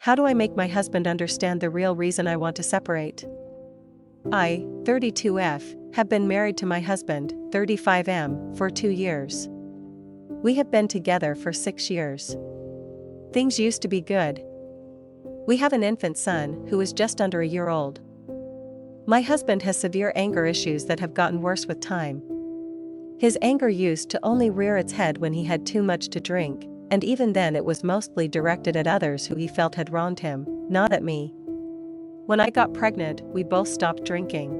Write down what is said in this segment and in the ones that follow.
How do I make my husband understand the real reason I want to separate? I, 32F, have been married to my husband, 35M, for 2 years. We have been together for 6 years. Things used to be good. We have an infant son who is just under a year old. My husband has severe anger issues that have gotten worse with time. His anger used to only rear its head when he had too much to drink, and even then it was mostly directed at others who he felt had wronged him, not at me. When I got pregnant, we both stopped drinking.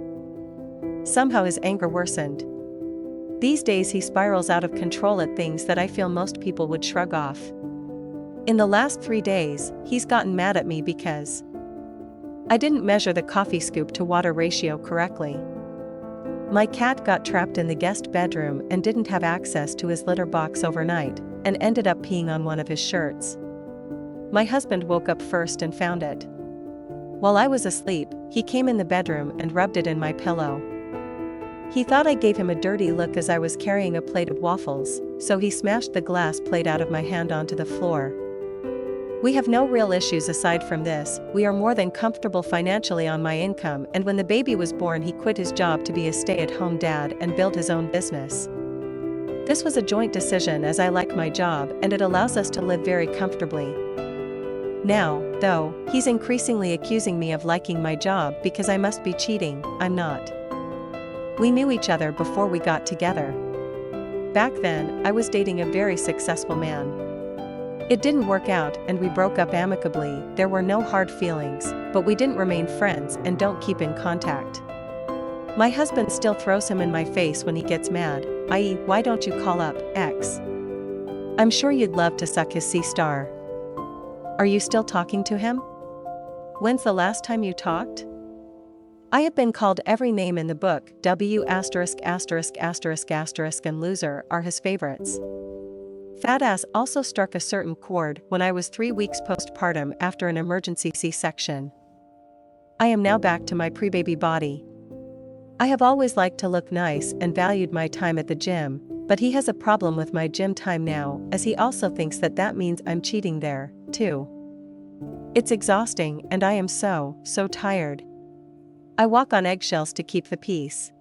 Somehow his anger worsened. These days he spirals out of control at things that I feel most people would shrug off. In the last 3 days, he's gotten mad at me because I didn't measure the coffee scoop to water ratio correctly. My cat got trapped in the guest bedroom and didn't have access to his litter box overnight, and ended up peeing on one of his shirts. My husband woke up first and found it. While I was asleep, he came in the bedroom and rubbed it in my pillow. He thought I gave him a dirty look as I was carrying a plate of waffles, so he smashed the glass plate out of my hand onto the floor. We have no real issues aside from this. We are more than comfortable financially on my income, and when the baby was born he quit his job to be a stay-at-home dad and build his own business. This was a joint decision as I like my job and it allows us to live very comfortably. Now, though, he's increasingly accusing me of liking my job because I must be cheating. I'm not. We knew each other before we got together. Back then, I was dating a very successful man. It didn't work out and we broke up amicably. There were no hard feelings, but we didn't remain friends and don't keep in contact. My husband still throws him in my face when he gets mad, i.e., why don't you call up X? I'm sure you'd love to suck his C-star. Are you still talking to him? When's the last time you talked? I have been called every name in the book. W********* and loser are his favorites. Fat ass also struck a certain chord when I was 3 weeks postpartum after an emergency C-section. I am now back to my pre-baby body. I have always liked to look nice and valued my time at the gym, but he has a problem with my gym time now, as he also thinks that means I'm cheating there, too. It's exhausting and I am so tired. I walk on eggshells to keep the peace.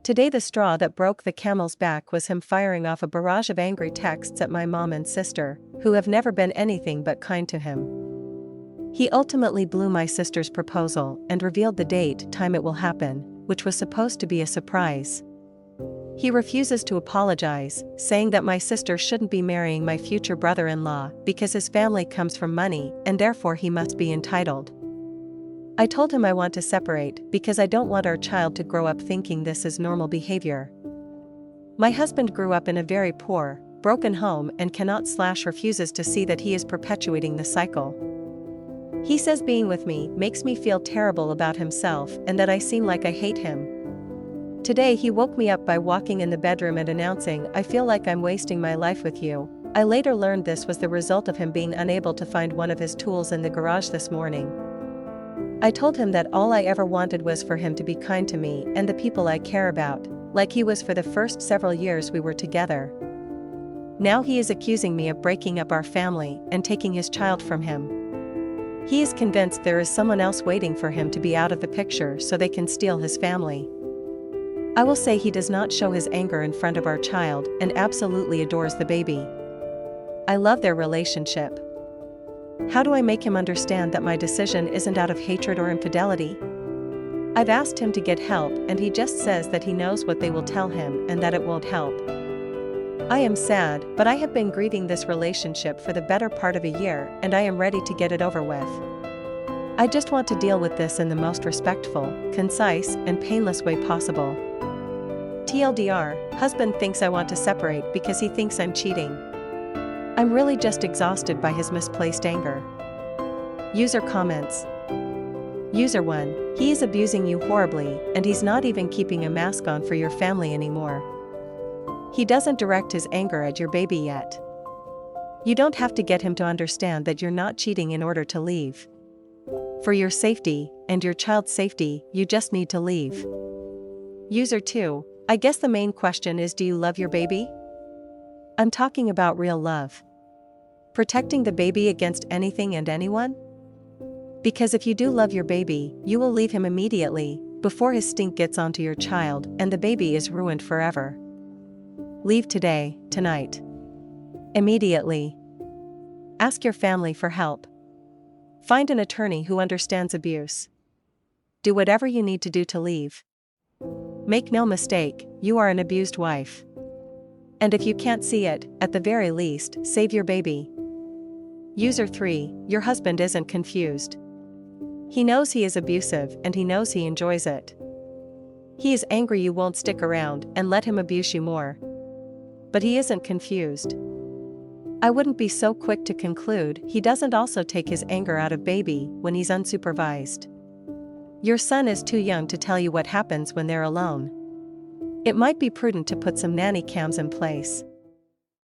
Today the straw that broke the camel's back was him firing off a barrage of angry texts at my mom and sister, who have never been anything but kind to him. He ultimately blew my sister's proposal and revealed the date, time it will happen, which was supposed to be a surprise. He refuses to apologize, saying that my sister shouldn't be marrying my future brother-in-law because his family comes from money and therefore he must be entitled. I told him I want to separate because I don't want our child to grow up thinking this is normal behavior. My husband grew up in a very poor, broken home and refuses to see that he is perpetuating the cycle. He says being with me makes me feel terrible about himself and that I seem like I hate him. Today he woke me up by walking in the bedroom and announcing, "I feel like I'm wasting my life with you." I later learned this was the result of him being unable to find one of his tools in the garage this morning. I told him that all I ever wanted was for him to be kind to me and the people I care about, like he was for the first several years we were together. Now he is accusing me of breaking up our family and taking his child from him. He is convinced there is someone else waiting for him to be out of the picture so they can steal his family. I will say he does not show his anger in front of our child and absolutely adores the baby. I love their relationship. How do I make him understand that my decision isn't out of hatred or infidelity? I've asked him to get help and he just says that he knows what they will tell him and that it won't help. I am sad, but I have been grieving this relationship for the better part of a year and I am ready to get it over with. I just want to deal with this in the most respectful, concise, and painless way possible. TLDR, husband thinks I want to separate because he thinks I'm cheating. I'm really just exhausted by his misplaced anger. User comments. User 1, he is abusing you horribly and he's not even keeping a mask on for your family anymore. He doesn't direct his anger at your baby yet. You don't have to get him to understand that you're not cheating in order to leave. For your safety, and your child's safety, you just need to leave. User 2, I guess the main question is, do you love your baby? I'm talking about real love. Protecting the baby against anything and anyone? Because if you do love your baby, you will leave him immediately, before his stink gets onto your child and the baby is ruined forever. Leave today, tonight. Immediately. Ask your family for help. Find an attorney who understands abuse. Do whatever you need to do to leave. Make no mistake, you are an abused wife. And if you can't see it, at the very least, save your baby. User 3, your husband isn't confused. He knows he is abusive and he knows he enjoys it. He is angry you won't stick around and let him abuse you more. But he isn't confused. I wouldn't be so quick to conclude he doesn't also take his anger out of baby when he's unsupervised. Your son is too young to tell you what happens when they're alone. It might be prudent to put some nanny cams in place.